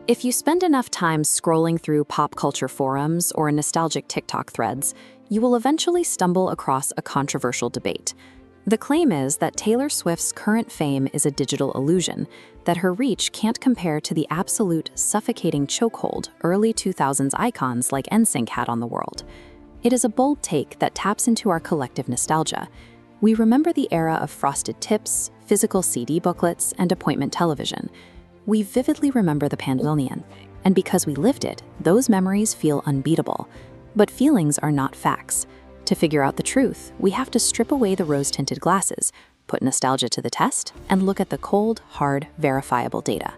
If you spend enough time scrolling through pop culture forums or nostalgic TikTok threads, you will eventually stumble across a controversial debate. The claim is that Taylor Swift's current fame is a digital illusion, that her reach can't compare to the absolute suffocating chokehold early 2000s icons like NSYNC had on the world. It is a bold take that taps into our collective nostalgia. We remember the era of frosted tips, physical CD booklets, and appointment television. We vividly remember the pandemonium, and because we lived it, those memories feel unbeatable. But feelings are not facts. To figure out the truth, we have to strip away the rose-tinted glasses, put nostalgia to the test, and look at the cold, hard, verifiable data.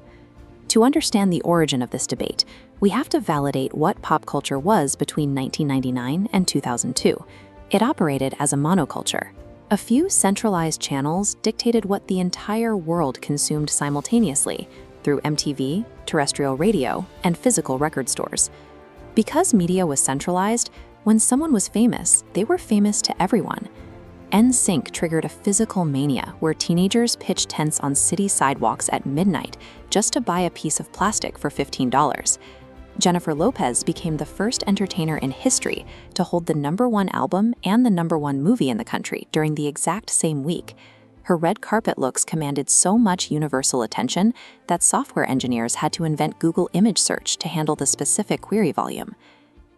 To understand the origin of this debate, we have to validate what pop culture was between 1999 and 2002. It operated as a monoculture. A few centralized channels dictated what the entire world consumed simultaneously through MTV, terrestrial radio, and physical record stores. Because media was centralized, when someone was famous, they were famous to everyone. NSYNC triggered a physical mania where teenagers pitched tents on city sidewalks at midnight just to buy a piece of plastic for $15. Jennifer Lopez became the first entertainer in history to hold the #1 album and the #1 movie in the country during the exact same week. Her red carpet looks commanded so much universal attention that software engineers had to invent Google image search to handle the specific query volume.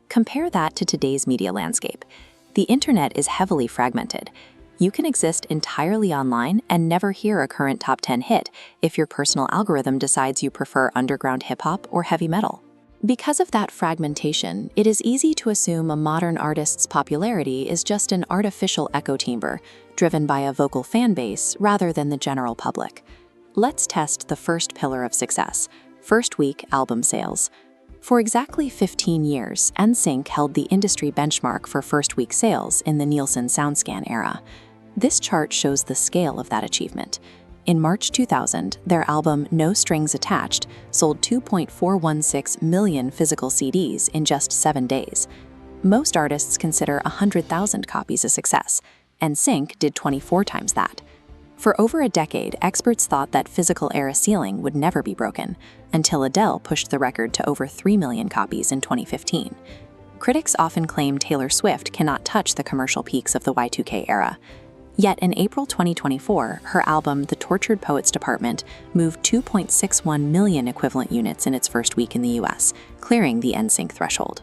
Compare that to today's media landscape. The internet is heavily fragmented. You can exist entirely online and never hear a current top 10 hit if your personal algorithm decides you prefer underground hip-hop or heavy metal. Because of that fragmentation, it is easy to assume a modern artist's popularity is just an artificial echo chamber, driven by a vocal fan base rather than the general public. Let's test the first pillar of success, first-week album sales. For exactly 15 years, NSYNC held the industry benchmark for first-week sales in the Nielsen SoundScan era. This chart shows the scale of that achievement. In March 2000, their album No Strings Attached sold 2.416 million physical CDs in just 7 days. Most artists consider 100,000 copies a success, and NSYNC did 24 times that. For over a decade, experts thought that physical era ceiling would never be broken, until Adele pushed the record to over 3 million copies in 2015. Critics often claim Taylor Swift cannot touch the commercial peaks of the Y2K era. Yet in April 2024, her album The Tortured Poets Department moved 2.61 million equivalent units in its first week in the US, clearing the NSYNC threshold.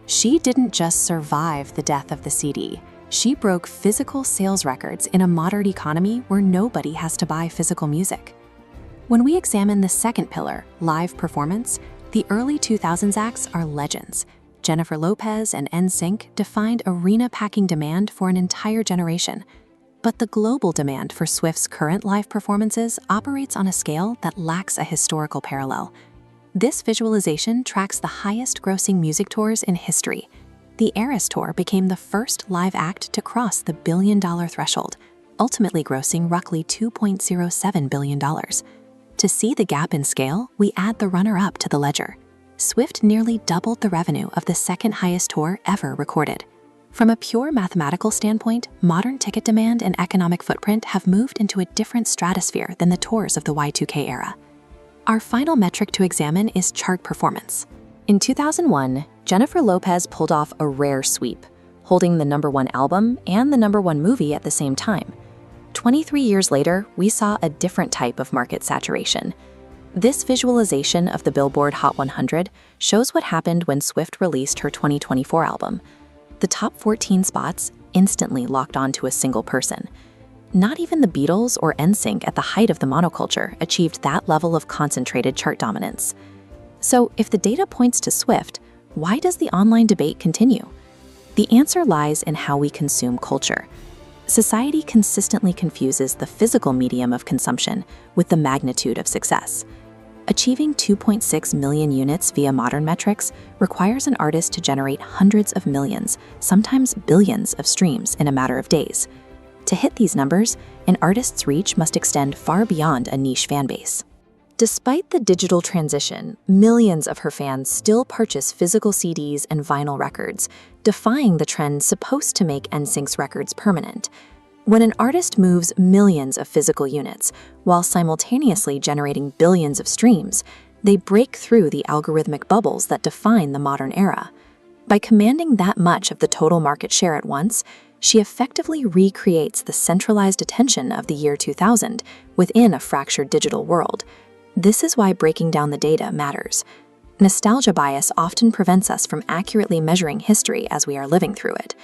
She didn't just survive the death of the CD. She broke physical sales records in a modern economy where nobody has to buy physical music. When we examine the second pillar, live performance, the early 2000s acts are legends. Jennifer Lopez and NSYNC defined arena-packing demand for an entire generation. But the global demand for Swift's current live performances operates on a scale that lacks a historical parallel. This visualization tracks the highest-grossing music tours in history. The Eras Tour became the first live act to cross the billion-dollar threshold, ultimately grossing roughly $2.07 billion. To see the gap in scale, we add the runner-up to the ledger. Swift nearly doubled the revenue of the second highest tour ever recorded. From a pure mathematical standpoint, modern ticket demand and economic footprint have moved into a different stratosphere than the tours of the Y2K era. Our final metric to examine is chart performance. In 2001, Jennifer Lopez pulled off a rare sweep, holding the #1 album and the #1 movie at the same time. 23 years later, we saw a different type of market saturation. This visualization of the Billboard Hot 100 shows what happened when Swift released her 2024 album. The top 14 spots instantly locked onto a single person. Not even the Beatles or NSYNC at the height of the monoculture achieved that level of concentrated chart dominance. So if the data points to Swift, why does the online debate continue? The answer lies in how we consume culture. Society consistently confuses the physical medium of consumption with the magnitude of success. Achieving 2.6 million units via modern metrics requires an artist to generate hundreds of millions, sometimes billions of streams in a matter of days. To hit these numbers, an artist's reach must extend far beyond a niche fanbase. Despite the digital transition, millions of her fans still purchase physical CDs and vinyl records, defying the trend supposed to make NSYNC's records permanent. When an artist moves millions of physical units while simultaneously generating billions of streams, They break through the algorithmic bubbles that define the modern era. By commanding that much of the total market share at once, she effectively recreates the centralized attention of the year 2000 within a fractured digital world. This is why breaking down the data matters. Nostalgia bias often prevents us from accurately measuring history as we are living through it.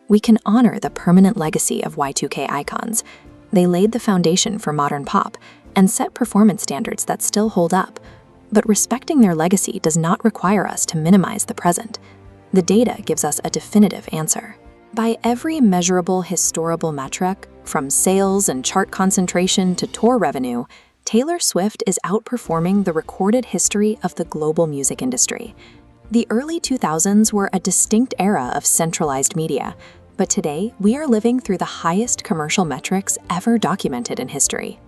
We can honor the permanent legacy of Y2K icons. They laid the foundation for modern pop and set performance standards that still hold up. But respecting their legacy does not require us to minimize the present. The data gives us a definitive answer. By every measurable historical metric, from sales and chart concentration to tour revenue, Taylor Swift is outperforming the recorded history of the global music industry. The early 2000s were a distinct era of centralized media, but today we are living through the highest commercial metrics ever documented in history.